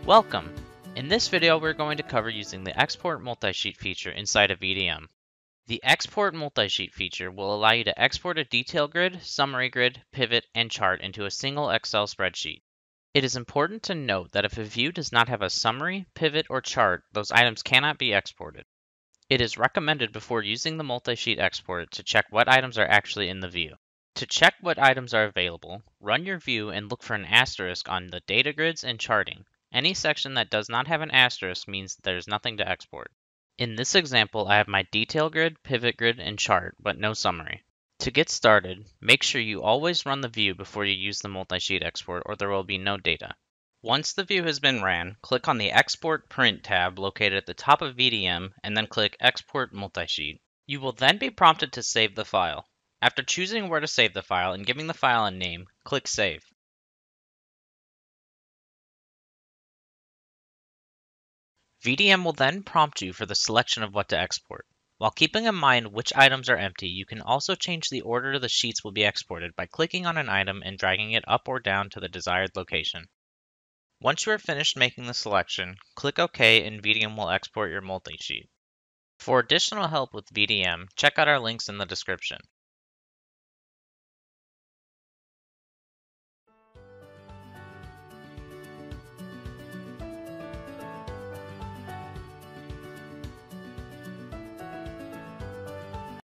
Welcome! In this video we're going to cover using the Export Multisheet feature inside of VDM. The Export Multisheet feature will allow you to export a detail grid, summary grid, pivot, and chart into a single Excel spreadsheet. It is important to note that if a view does not have a summary, pivot, or chart, those items cannot be exported. It is recommended before using the multisheet export to check what items are actually in the view. To check what items are available, run your view and look for an asterisk on the data grids and charting. Any section that does not have an asterisk means there's nothing to export. In this example, I have my detail grid, pivot grid, and chart, but no summary. To get started, make sure you always run the view before you use the multisheet export or there will be no data. Once the view has been ran, click on the Export Print tab located at the top of VDM and then click Export Multisheet. You will then be prompted to save the file. After choosing where to save the file and giving the file a name, click Save. VDM will then prompt you for the selection of what to export. While keeping in mind which items are empty, you can also change the order the sheets will be exported by clicking on an item and dragging it up or down to the desired location. Once you are finished making the selection, click OK and VDM will export your multisheet. For additional help with VDM, check out our links in the description.